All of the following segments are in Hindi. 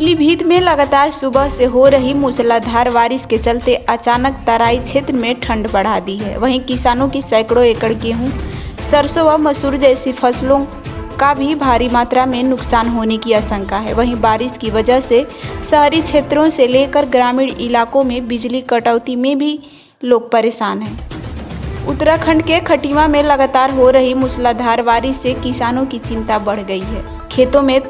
पीलीभीत में लगातार सुबह से हो रही मूसलाधार बारिश के चलते अचानक तराई क्षेत्र में ठंड बढ़ा दी है। वहीं किसानों की सैकड़ों एकड़ गेहूं, सरसों व मसूर जैसी फसलों का भी भारी मात्रा में नुकसान होने की आशंका है। वहीं बारिश की वजह से शहरी क्षेत्रों से लेकर ग्रामीण इलाकों में बिजली कटौती में भी लोग परेशान हैं। उत्तराखंड के खटीमा में लगातार हो रही मूसलाधार बारिश से किसानों की चिंता बढ़ गई है। खेतों में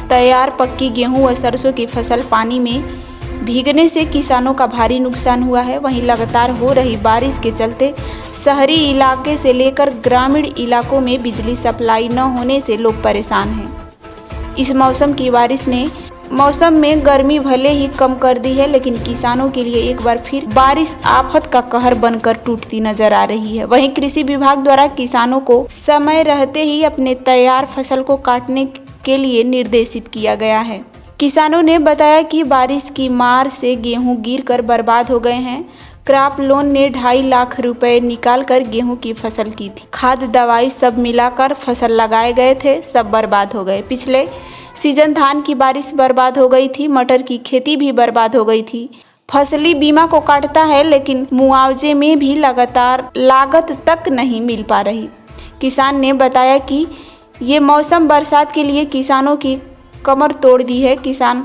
तैयार पक्की गेहूं व सरसों की फसल पानी में भीगने से किसानों का भारी नुकसान हुआ है। वहीं लगातार हो रही बारिश के चलते शहरी इलाके से लेकर ग्रामीण इलाकों में बिजली सप्लाई न होने से लोग परेशान हैं। इस मौसम की बारिश ने मौसम में गर्मी भले ही कम कर दी है, लेकिन किसानों के लिए एक बार फिर बारिश आफत का कहर बनकर टूटती नजर आ रही है। वहीं कृषि विभाग द्वारा किसानों को समय रहते ही अपने तैयार फसल को काटने के लिए निर्देशित किया गया है। किसानों ने बताया कि बारिश की मार से गेहूं गिरकर बर्बाद हो गए हैं। क्रॉप लोन ने 2.5 लाख रुपए निकालकर गेहूं की फसल की थी। खाद दवाई सब मिलाकर फसल लगाए गए थे, सब बर्बाद हो गए। पिछले सीजन धान की बारिश बर्बाद हो गई थी, मटर की खेती भी बर्बाद हो गई थी। फसली बीमा को काटता है, लेकिन मुआवजे में भी लगातार लागत तक नहीं मिल पा रही। किसान ने बताया कि ये मौसम बरसात के लिए किसानों की कमर तोड़ दी है। किसान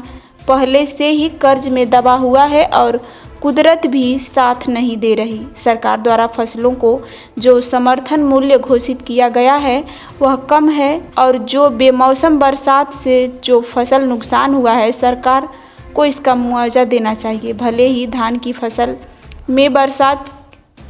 पहले से ही कर्ज में दबा हुआ है और कुदरत भी साथ नहीं दे रही। सरकार द्वारा फसलों को जो समर्थन मूल्य घोषित किया गया है वह कम है और जो बेमौसम बरसात से जो फसल नुकसान हुआ है, सरकार को इसका मुआवजा देना चाहिए। भले ही धान की फसल में बरसात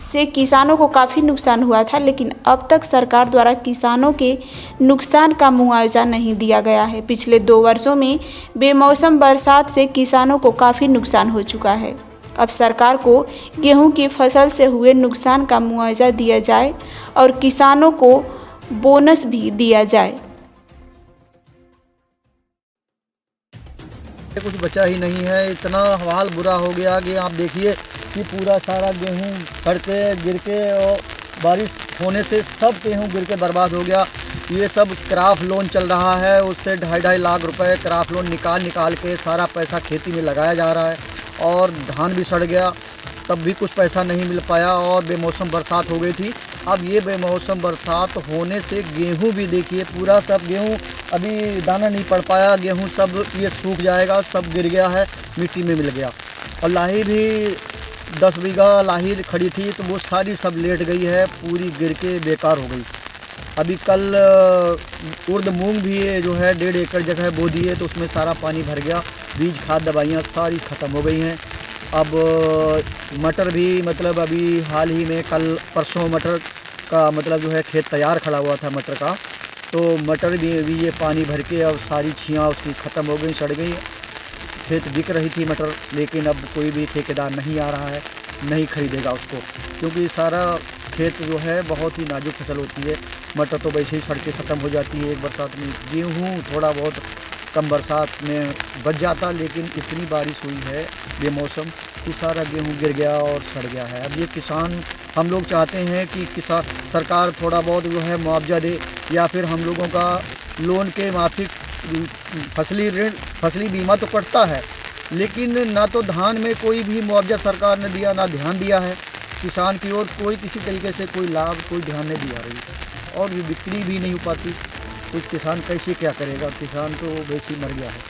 से किसानों को काफ़ी नुकसान हुआ था, लेकिन अब तक सरकार द्वारा किसानों के नुकसान का मुआवजा नहीं दिया गया है। पिछले 2 वर्षों में बेमौसम बरसात से किसानों को काफ़ी नुकसान हो चुका है। अब सरकार को गेहूं की फसल से हुए नुकसान का मुआवजा दिया जाए और किसानों को बोनस भी दिया जाए। कुछ बचा ही नहीं है, इतना हाल बुरा हो गया कि आप देखिए कि पूरा सारा गेहूं सड़के गिर के और बारिश होने से सब गेहूं गिर के बर्बाद हो गया। ये सब क्रॉप लोन चल रहा है, उससे 2.5 लाख रुपए क्रॉप लोन निकाल के सारा पैसा खेती में लगाया जा रहा है और धान भी सड़ गया, तब भी कुछ पैसा नहीं मिल पाया और बेमौसम बरसात हो गई थी। अब ये बेमौसम बरसात होने से गेहूं भी देखिए पूरा सब गेहूं अभी दाना नहीं पड़ पाया, गेहूं सब ये सूख जाएगा, सब गिर गया है, मिट्टी में मिल गया। और लाही भी 10 बीघा लाही खड़ी थी तो वो सारी सब लेट गई है, पूरी गिर के बेकार हो गई। अभी कल उर्द मूंग भी जो है 1.5 एकड़ जगह बो दी है तो उसमें सारा पानी भर गया, बीज खाद दवाइयाँ सारी ख़त्म हो गई हैं। अब मटर भी मतलब अभी हाल ही में कल परसों मटर का मतलब जो है खेत तैयार खड़ा हुआ था मटर का, तो मटर भी ये पानी भर के अब सारी छियाँ उसकी ख़त्म हो गई, सड़ गई। खेत बिक रही थी मटर, लेकिन अब कोई भी ठेकेदार नहीं आ रहा है, नहीं खरीदेगा उसको, क्योंकि सारा खेत जो है बहुत ही नाजुक फसल होती है। मटर तो वैसे ही सड़ के ख़त्म हो जाती है एक बरसात में। गेहूँ थोड़ा बहुत कम बरसात में बच जाता, लेकिन इतनी बारिश हुई है बेमौसम कि सारा गेहूँ गिर गया और सड़ गया है। अब ये किसान, हम लोग चाहते हैं कि किसान सरकार थोड़ा बहुत जो है मुआवजा दे, या फिर हम लोगों का लोन के माफिक फसली ऋण, फसली बीमा तो कटता है, लेकिन ना तो धान में कोई भी मुआवजा सरकार ने दिया, ना ध्यान दिया है किसान की ओर, कोई किसी तरीके से कोई लाभ, कोई ध्यान नहीं दिया रही और ये बिक्री भी नहीं हो पाती। कुछ किसान कैसे क्या करेगा, किसान तो वैसे ही मर गया है।